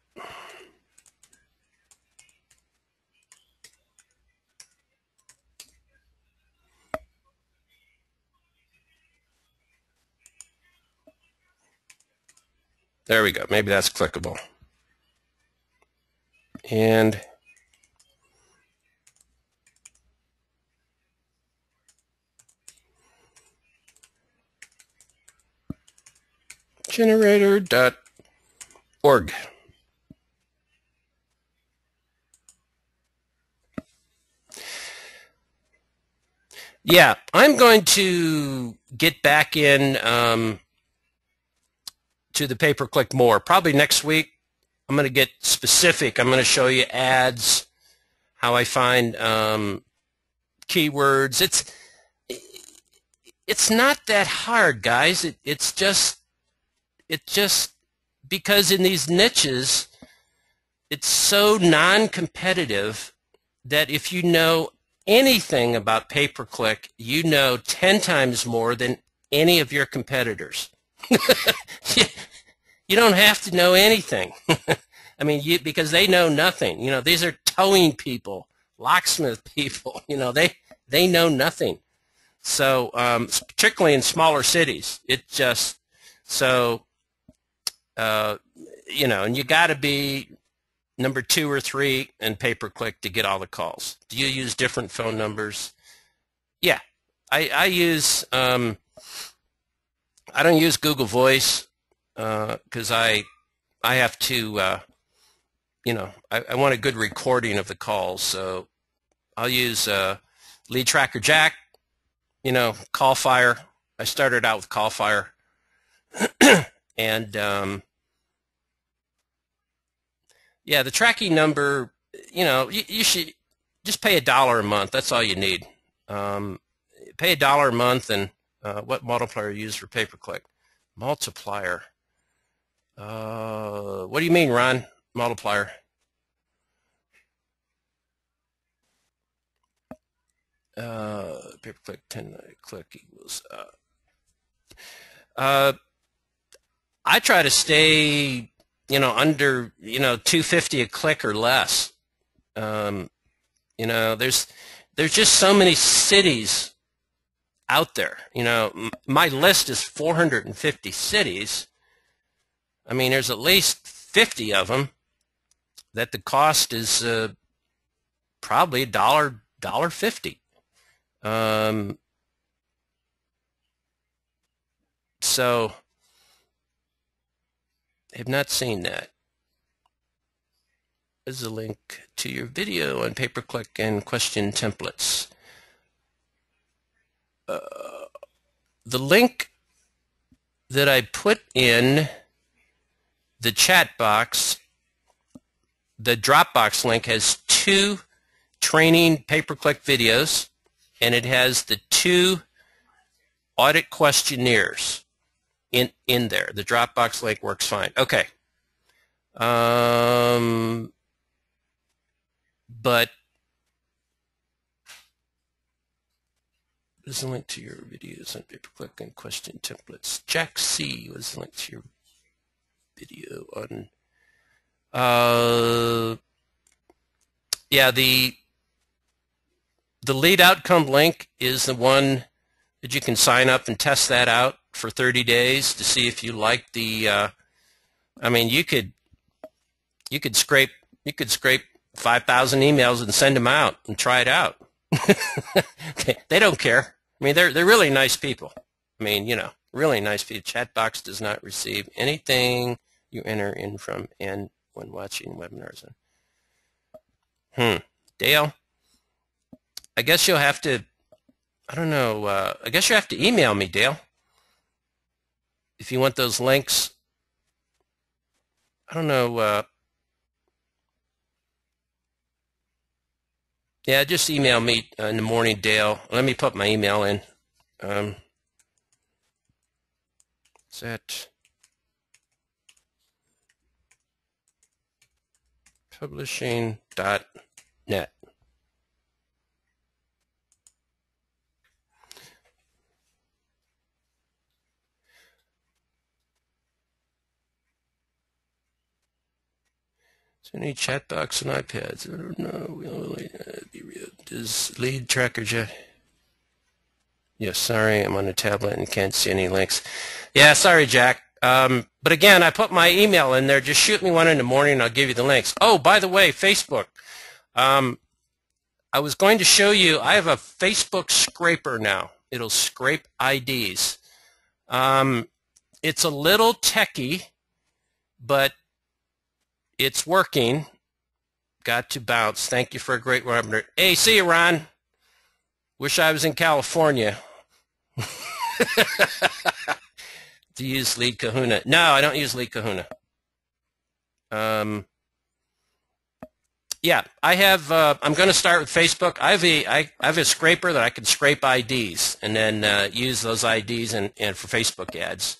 There we go. Maybe that's clickable. And generator.org. Yeah, I'm going to get back in to the pay-per-click more. Probably next week. I'm going to get specific. I'm going to show you ads, how I find keywords. It's not that hard, guys. It's just because in these niches, it's so non-competitive that if you know anything about pay-per-click, you know 10 times more than any of your competitors. You don't have to know anything. I mean, because they know nothing. You know, these are towing people, locksmith people. You know, they know nothing. So particularly in smaller cities, it just so you know, and you got to be number 2 or 3 in pay-per-click to get all the calls. Do you use different phone numbers? Yeah, I use. I don't use Google Voice because I have to. You know, I want a good recording of the calls, so I'll use Lead Tracker Jack. You know, CallFire. I started out with CallFire, and yeah, the tracking number. You know, you should just pay $1 a month. That's all you need. Pay $1 a month, and what multiplier you use for pay-per-click? Multiplier. What do you mean, Ron? Multiplier. Pay-per-click 10 click equals. I try to stay under, 250 a click or less. There's just so many cities out there. My list is 450 cities. I mean, there's at least 50 of them that the cost is probably $1.50. So I have not seen that. There's a link to your video on pay-per-click and question templates. The link that I put in the chat box, the Dropbox link, has 2 training pay-per-click videos, and it has the 2 audit questionnaires in there. The Dropbox link works fine. Okay. But there's a link to your videos on pay-per-click and question templates. Jack C was the link to your video on yeah, the lead outcome link is the one that you can sign up and test that out for 30 days to see if you like the I mean, you could scrape 5,000 emails and send them out and try it out. They don't care. I mean, they're really nice people. I mean, really nice people. Chatbox does not receive anything you enter in from and when watching webinars. Dale, I guess you'll have to, I don't know, I guess you have to email me, Dale, if you want those links. I don't know, yeah, just email me in the morning, Dale. Let me put my email in. Is that publishing.net. Any chat box on iPads? I don't know. Does lead tracker jet? Yes, sorry, I'm on a tablet and can't see any links. Yeah, sorry, Jack. But again, I put my email in there. Just shoot me one in the morning and I'll give you the links. Oh, by the way, Facebook. I was going to show you, I have a Facebook scraper now. It'll scrape IDs. It's a little techy, but it's working. Got to bounce. Thank you for a great webinar. Hey, see you, Ron. Wish I was in California. Do you use Lead Kahuna? No, I don't use Lead Kahuna. Yeah, I have. I'm going to start with Facebook. I have a scraper that I can scrape IDs and then use those IDs and for Facebook ads.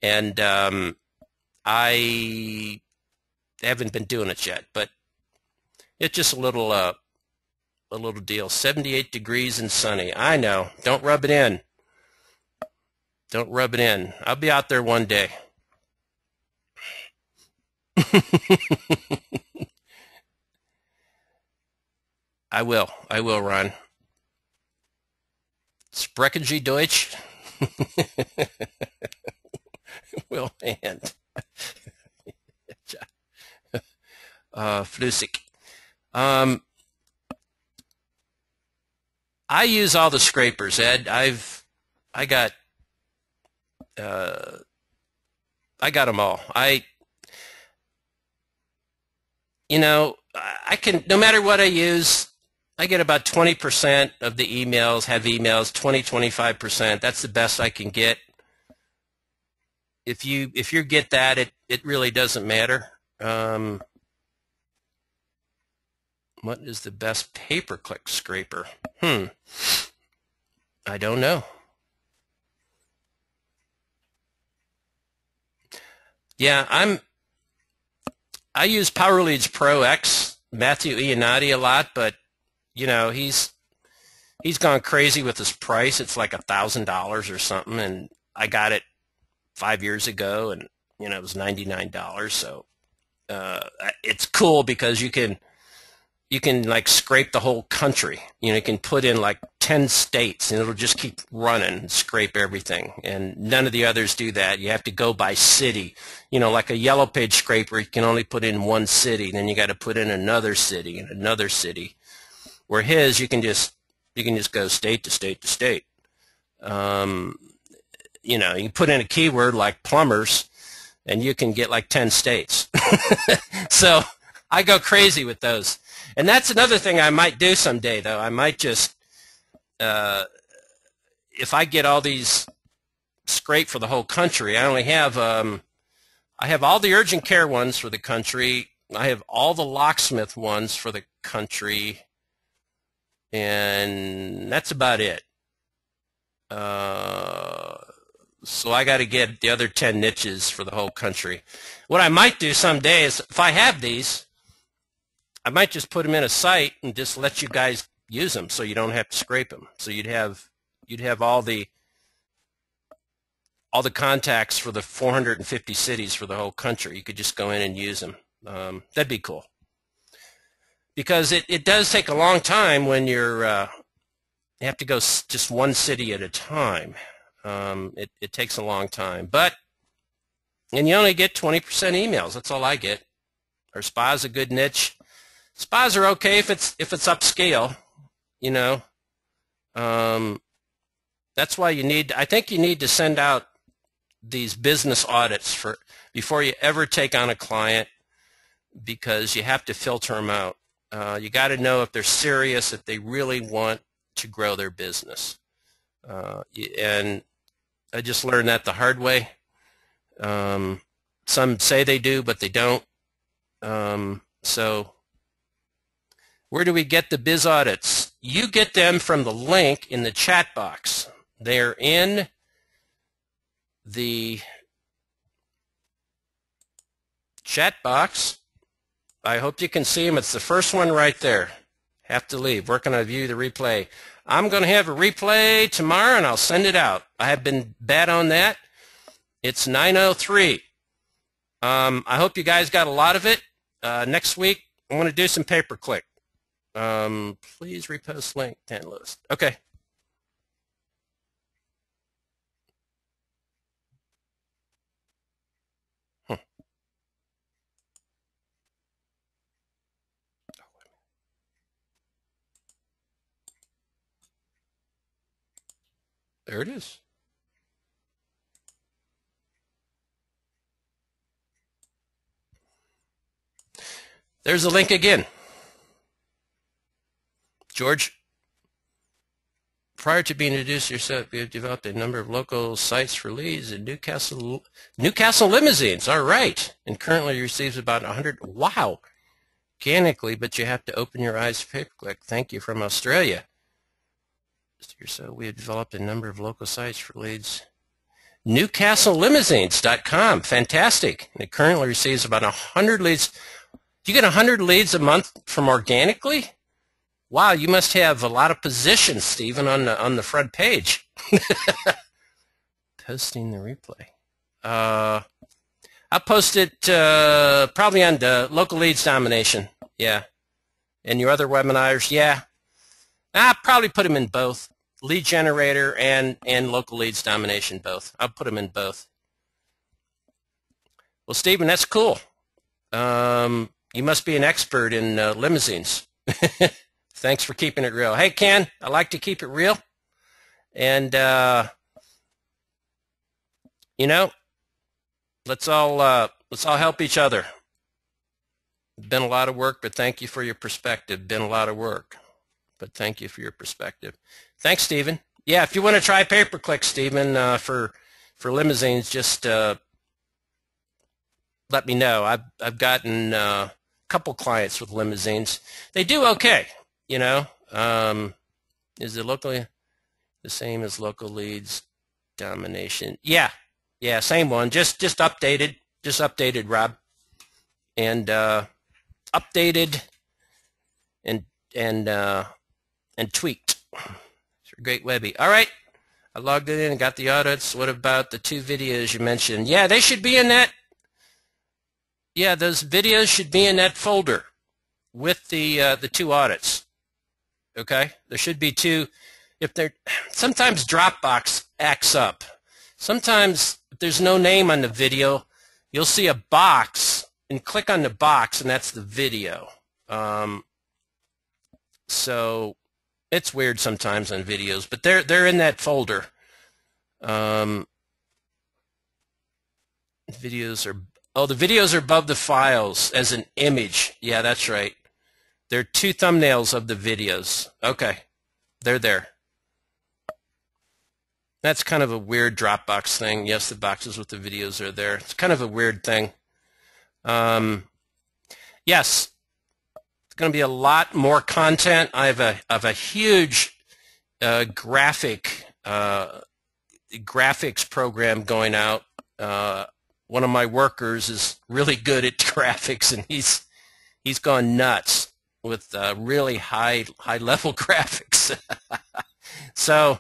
And I haven't been doing it yet, but it's just a little deal. 78 degrees and sunny. I know. Don't rub it in. Don't rub it in. I'll be out there one day. I will, Ron. Sprechen Sie Deutsch? Will hand. Flüssig. I use all the scrapers, Ed. I got them all. I can, no matter what I use, I get about 20% of the emails, have emails, 25%. That's the best I can get. If you get that, it really doesn't matter. What is the best pay-per-click scraper? I don't know. Yeah, I use PowerLeads Pro X, Matthew Iannotti, a lot, but he's gone crazy with his price. It's like $1,000 or something, and I got it 5 years ago, and it was $99. So it's cool because you can like scrape the whole country. You can put in like 10 states and it'll just keep running and scrape everything. And none of the others do that. You have to go by city. Like a yellow page scraper, you can only put in one city. Then you got to put in another city and another city. Where his, you can just go state to state to state. You can put in a keyword like plumbers and you can get like 10 states. So I go crazy with those. And that's another thing I might do someday, though. I might just, if I get all these scraped for the whole country, I only have, I have all the urgent care ones for the country. I have all the locksmith ones for the country. And that's about it. So I got to get the other 10 niches for the whole country. What I might do someday is, if I have these, I might just put them in a site and just let you guys use them, so you don't have to scrape them. So you'd have all the contacts for the 450 cities for the whole country. You could just go in and use them. That'd be cool. Because it does take a long time when you have to go just one city at a time. It takes a long time, and you only get 20% emails. That's all I get. Our spa's a good niche. Spas are okay if it's upscale, That's why I think you need to send out these business audits before you ever take on a client, because you have to filter them out. You got to know if they're serious, if they really want to grow their business. And I just learned that the hard way. Some say they do, but they don't. So where do we get the biz audits? You get them from the link in the chat box. They're in the chat box. I hope you can see them. It's the first one right there. Have to leave. Where can I view the replay? I'm going to have a replay tomorrow, and I'll send it out. I have been bad on that. It's 9:03. I hope you guys got a lot of it. Next week, I'm going to do some pay-per-click. Please repost link 10 list. Okay. There it is. There's the link again. George, prior to being introduced yourself, you have developed a number of local sites for leads in Newcastle limousines. All right. And currently receives about 100. Wow. Organically, but you have to open your eyes for pay-per-click. Thank you, from Australia. So we have developed a number of local sites for leads. NewcastleLimousines.com. Fantastic. And it currently receives about 100 leads. Do you get 100 leads a month from organically? Wow, you must have a lot of positions, Stephen, on the front page. Posting the replay. I'll post it probably on the local leads domination. Yeah. And your other webinars, yeah. I'll probably put them in both. Lead generator and local leads domination, both. I'll put them in both. Well, Stephen, that's cool. You must be an expert in limousines. Thanks for keeping it real. Hey, Ken, I like to keep it real. And, let's all help each other. Been a lot of work, but thank you for your perspective. Been a lot of work, but thank you for your perspective. Thanks, Stephen. Yeah, if you want to try pay-per-click, Stephen, for limousines, just let me know. I've gotten a couple clients with limousines. They do okay, Is it locally the same as local leads domination? Yeah, same one. Just updated. Just updated, Rob. And updated and tweaked. It's a great Webby. All right. I logged it in and got the audits. What about the 2 videos you mentioned? Yeah, they should be in that. Yeah, those videos should be in that folder with the 2 audits. Okay, there should be 2. If they're sometimes Dropbox acts up. Sometimes if there's no name on the video, you'll see a box and click on the box, and that's the video. So it's weird sometimes on videos, but they're in that folder. Videos are the videos are above the files as an image. Yeah, that's right. There are 2 thumbnails of the videos. Okay, they're there. That's kind of a weird Dropbox thing. Yes, the boxes with the videos are there. It's kind of a weird thing. Yes, it's going to be a lot more content. I have a huge graphics program going out. One of my workers is really good at graphics, and he's gone nuts with really high level graphics. So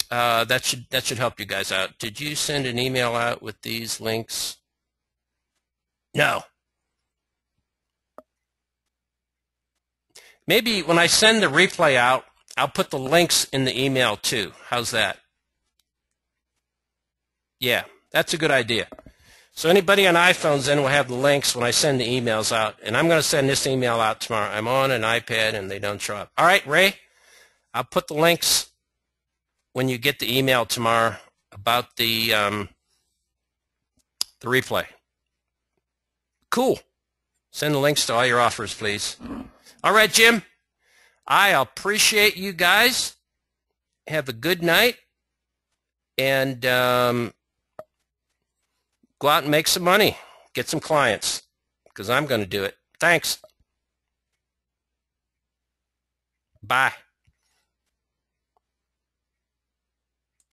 that should help you guys out. Did you send an email out with these links? No. Maybe when I send the replay out, I'll put the links in the email too. How's that? Yeah, that's a good idea. So anybody on iPhones then will have the links when I send the emails out. And I'm going to send this email out tomorrow. I'm on an iPad and they don't show up. All right, Ray, I'll put the links when you get the email tomorrow about the replay. Cool. Send the links to all your offers, please. All right, Jim. I appreciate you guys. Have a good night. And go out and make some money. Get some clients, because I'm going to do it. Thanks. Bye.